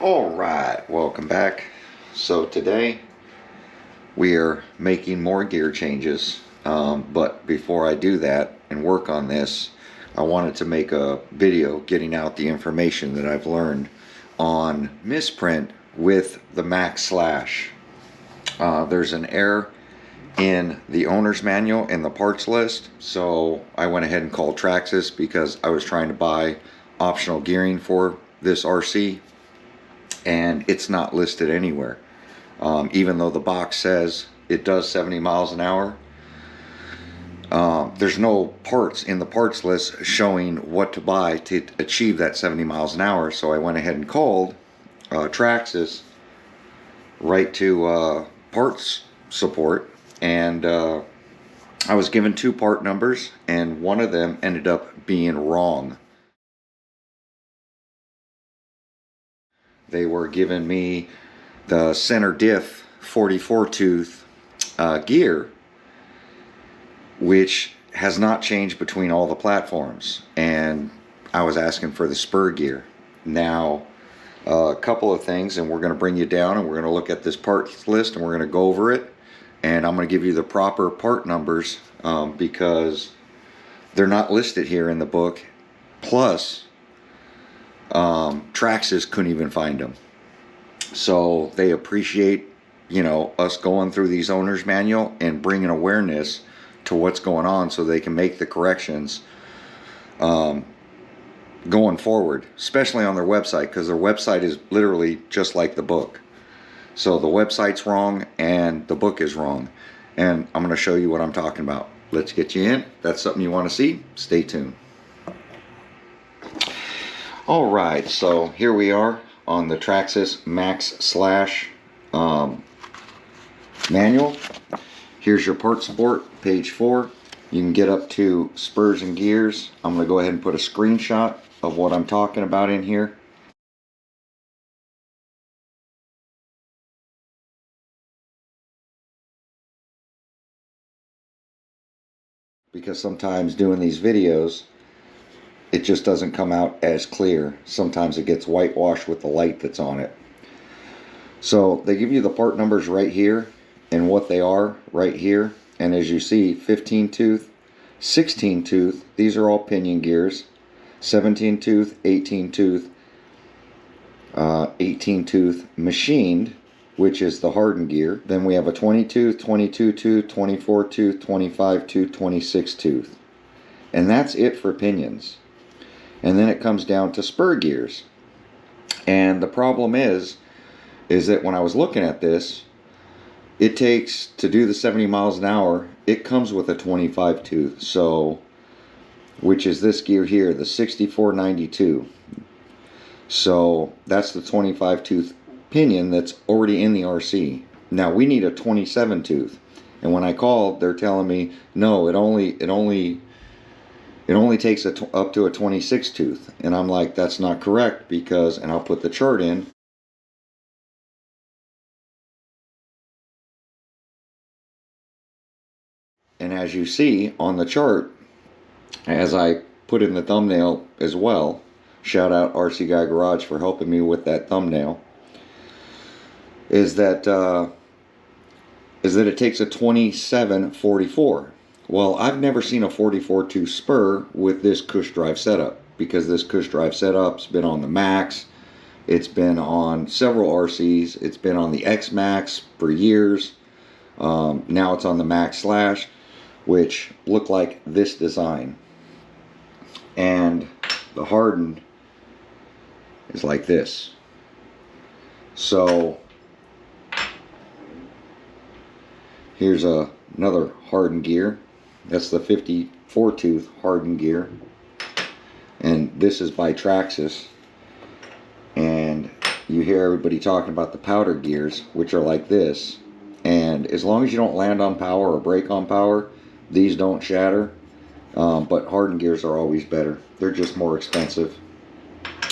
Alright, welcome back. So today we are making more gear changes, but before I do that and work on this, I wanted to make a video getting out the information that I've learned on misprint with the MaxxSlash. There's an error in the owner's manual in the parts list, so I went ahead and called Traxxas because I was trying to buy optional gearing for this RC, and it's not listed anywhere. Even though the box says it does 70 miles an hour, there's no parts in the parts list showing what to buy to achieve that 70 miles an hour. So I went ahead and called Traxxas right to parts support, and I was given two part numbers, and one of them ended up being wrong. They were giving me the center diff 44 tooth gear, which has not changed between all the platforms, and I was asking for the spur gear. Now a couple of things, and we're going to bring you down and we're going to look at this parts list and we're going to go over it, and I'm going to give you the proper part numbers because they're not listed here in the book. Plus Traxxas couldn't even find them. So they appreciate, us going through these owner's manual and bringing awareness to what's going on so they can make the corrections going forward, especially on their website, because their website is literally just like the book. So the website's wrong and the book is wrong, and I'm going to show you what I'm talking about. Let's get you in. If that's something you want to see, stay tuned. Alright, so here we are on the Traxxas MaxxSlash manual. Here's your part support, page 4. You can get up to spurs and gears. I'm going to go ahead and put a screenshot of what I'm talking about in here. Because sometimes doing these videos, it just doesn't come out as clear. Sometimes it gets whitewashed with the light that's on it. So they give you the part numbers right here and what they are right here. And as you see, 15 tooth, 16 tooth, these are all pinion gears. 17 tooth, 18 tooth, 18 tooth machined, which is the hardened gear. Then we have a 20 tooth, 22 tooth, 24 tooth, 25 tooth, 26 tooth. And that's it for pinions. And then it comes down to spur gears. And the problem is that when I was looking at this, it takes, to do the 70 miles an hour, it comes with a 25 tooth. So, which is this gear here, the 6492. So that's the 25 tooth pinion that's already in the RC. Now we need a 27 tooth. And when I called, they're telling me, no, it only takes up to a 26 tooth. And I'm like, that's not correct, because, and I'll put the chart in. And as you see on the chart, as I put in the thumbnail as well, shout out RC Guy Garage for helping me with that thumbnail, is that it takes a 2744. Well, I've never seen a 44 tooth spur with this cush drive setup, because this cush drive setup's been on the Max, it's been on several RCs, it's been on the X-Max for years. Now it's on the MaxxSlash, which look like this design, and the hardened is like this. So here's another hardened gear. That's the 54 tooth hardened gear, and this is by Traxxas. And you hear everybody talking about the powder gears, which are like this, and as long as you don't land on power or break on power, these don't shatter. But hardened gears are always better. They're just more expensive.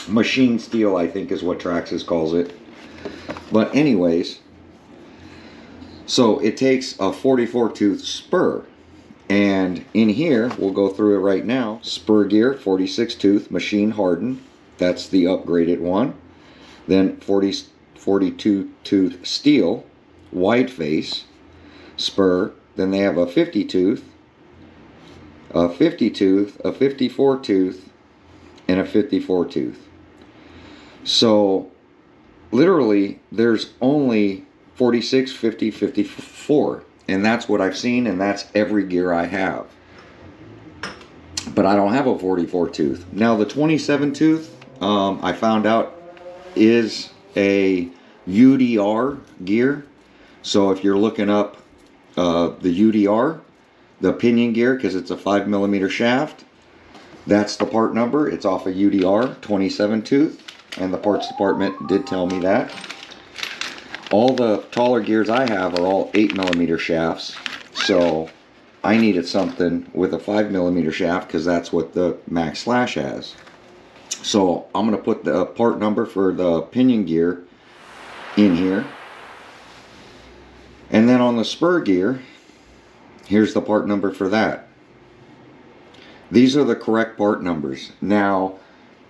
Machine steel, I think, is what Traxxas calls it. But anyways, so it takes a 44 tooth spur, and in here we'll go through it right now. Spur gear, 46 tooth, machine hardened. That's the upgraded one. then 42 tooth steel, wide face, spur. Then they have a 50 tooth, a 50 tooth, a 54 tooth, and a 54 tooth. So literally there's only 46, 50, 54. And that's what I've seen, and that's every gear I have. But I don't have a 44 tooth. Now the 27 tooth, I found out is a UDR gear. So if you're looking up the UDR, the pinion gear, because it's a 5mm shaft, that's the part number. It's off a UDR 27 tooth, and the parts department did tell me that. All the taller gears I have are all 8mm shafts, so I needed something with a 5mm shaft because that's what the MaxxSlash has. So I'm going to put the part number for the pinion gear in here. And then on the spur gear, here's the part number for that. These are the correct part numbers. Now,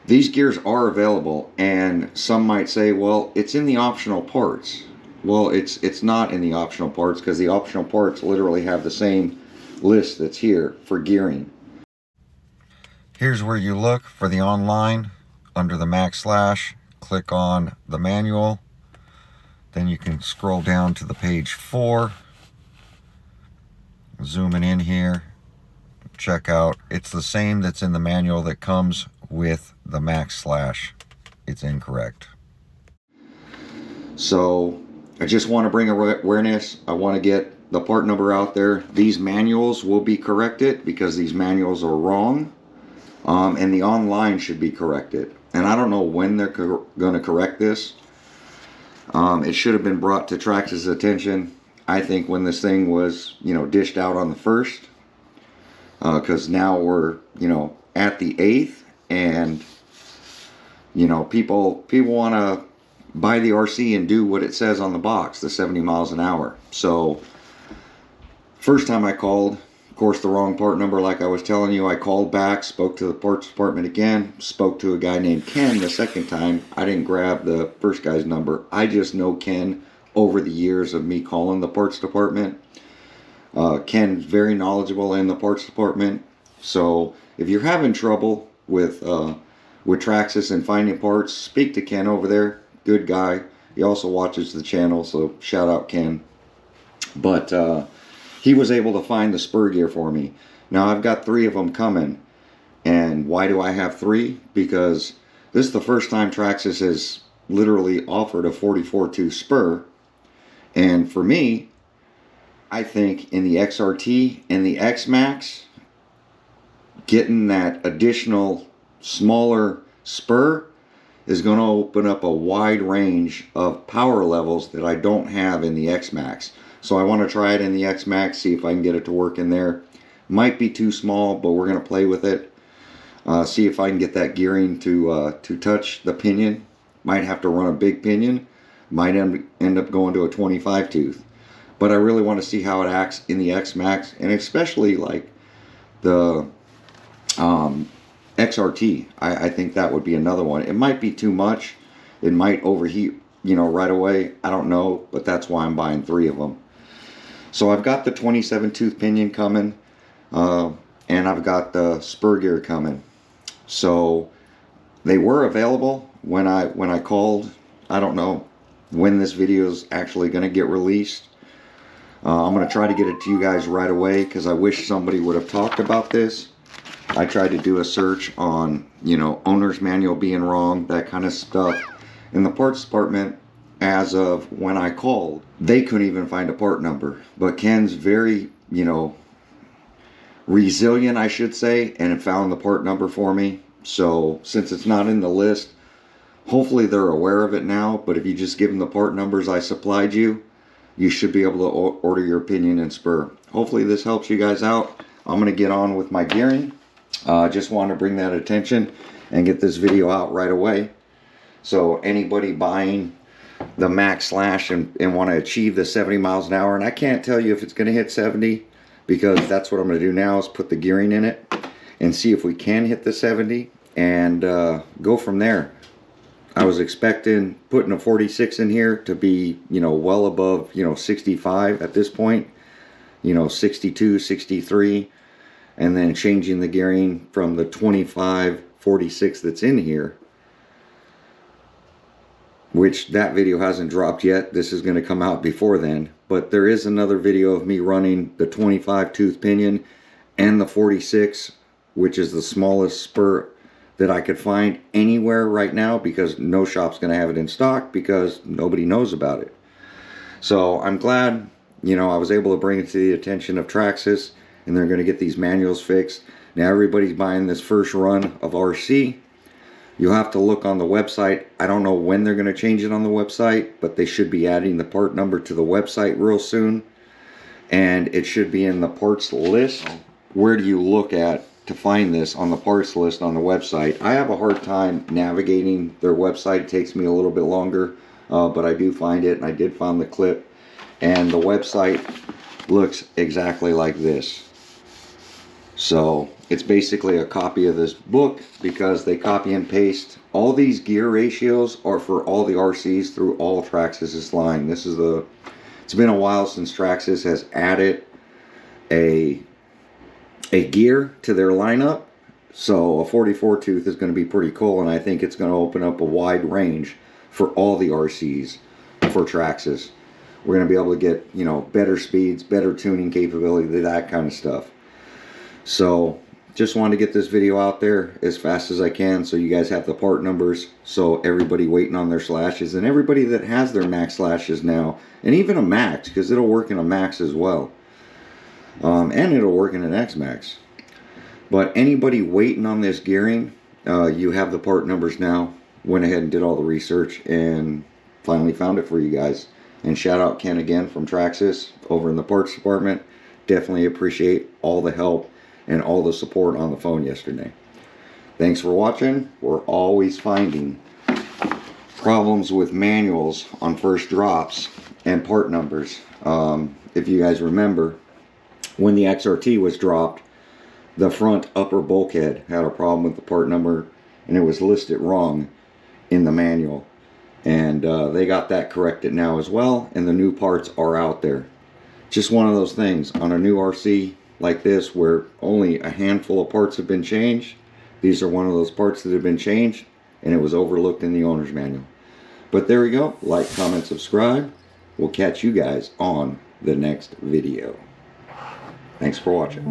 these gears are available, and some might say, well, it's in the optional parts. Well, it's not in the optional parts, because the optional parts literally have the same list that's here for gearing. Here's where you look for the online under the MaxxSlash. Click on the manual. Then you can scroll down to the page 4. Zooming in here. Check out. It's the same that's in the manual that comes with the MaxxSlash. It's incorrect. So I just want to bring awareness. I want to get the part number out there. These manuals will be corrected because these manuals are wrong. And the online should be corrected. And I don't know when they're going to correct this. It should have been brought to Traxxas' attention, I think, when this thing was, dished out on the 1st. Because now we're, at the 8th. And, people want to buy the RC and do what it says on the box, the 70 miles an hour. So, first time I called, of course, the wrong part number, like I was telling you. I called back, spoke to the parts department again, spoke to a guy named Ken the second time. I didn't grab the first guy's number. I just know Ken over the years of me calling the parts department. Ken's very knowledgeable in the parts department. So if you're having trouble with Traxxas and finding parts, speak to Ken over there. Good guy. He also watches the channel, so shout out Ken. But he was able to find the spur gear for me. Now I've got 3 of them coming. And why do I have 3? Because this is the first time Traxxas has literally offered a 44 tooth spur. And for me, I think in the XRT and the X-Max, getting that additional smaller spur is going to open up a wide range of power levels that I don't have in the X-Max. So I want to try it in the X-Max, see if I can get it to work in there. Might be too small, but we're going to play with it. See if I can get that gearing to touch the pinion. Might have to run a big pinion. Might end up going to a 25 tooth. But I really want to see how it acts in the X-Max, and especially like the XRT. I think that would be another one. It might be too much. It might overheat, right away. I don't know, but that's why I'm buying 3 of them. So I've got the 27 tooth pinion coming, and I've got the spur gear coming. So they were available when I called. I don't know when this video is actually going to get released. I'm going to try to get it to you guys right away because I wish somebody would have talked about this. I tried to do a search on, owner's manual being wrong, that kind of stuff. In the parts department, as of when I called, they couldn't even find a part number. But Ken's very, resilient, I should say, and it found the part number for me. So since it's not in the list, hopefully they're aware of it now. But if you just give them the part numbers I supplied you, you should be able to order your pinion and spur. Hopefully this helps you guys out. I'm going to get on with my gearing. Just wanted to bring that attention and get this video out right away. So anybody buying the MaxxSlash and want to achieve the 70 miles an hour, and I can't tell you if it's going to hit 70, because that's what I'm going to do now is put the gearing in it and see if we can hit the 70 and go from there. I was expecting putting a 46 in here to be, you know, well above, you know, 65 at this point, you know, 62, 63, and then changing the gearing from the 25, 46 that's in here, which that video hasn't dropped yet. This is going to come out before then, but there is another video of me running the 25 tooth pinion and the 46, which is the smallest spur that I could find anywhere right now, because no shop's going to have it in stock because nobody knows about it. So I'm glad, you know, I was able to bring it to the attention of Traxxas, and they're going to get these manuals fixed. Now everybody's buying this first run of RC. You'll have to look on the website. I don't know when they're going to change it on the website, but they should be adding the part number to the website real soon. And it should be in the parts list. Where do you look at to find this on the parts list on the website? I have a hard time navigating their website. It takes me a little bit longer, but I do find it, and I did find the clip. And the website looks exactly like this. So it's basically a copy of this book, because they copy and paste. All these gear ratios are for all the RCs through all Traxxas' line. This is the, it's been a while since Traxxas has added a gear to their lineup. So a 44 tooth is going to be pretty cool, and I think it's going to open up a wide range for all the RCs for Traxxas. We're going to be able to get, you know, better speeds, better tuning capability, that kind of stuff. So just wanted to get this video out there as fast as I can, so you guys have the part numbers, so everybody waiting on their slashes, and everybody that has their MaxxSlashes now, and even a Max, because it'll work in a Max as well, and it'll work in an X-Max. But anybody waiting on this gearing, you have the part numbers now. Went ahead and did all the research and finally found it for you guys. And shout out Ken again from Traxxas over in the parts department. Definitely appreciate all the help and all the support on the phone yesterday. Thanks for watching. We're always finding problems with manuals on first drops and part numbers. If you guys remember, when the XRT was dropped, the front upper bulkhead had a problem with the part number, and it was listed wrong in the manual. And they got that corrected now as well, and the new parts are out there. Just one of those things on a new RC like this, where only a handful of parts have been changed. These are one of those parts that have been changed, and it was overlooked in the owner's manual. But there we go. Like, comment, subscribe. We'll catch you guys on the next video. Thanks for watching.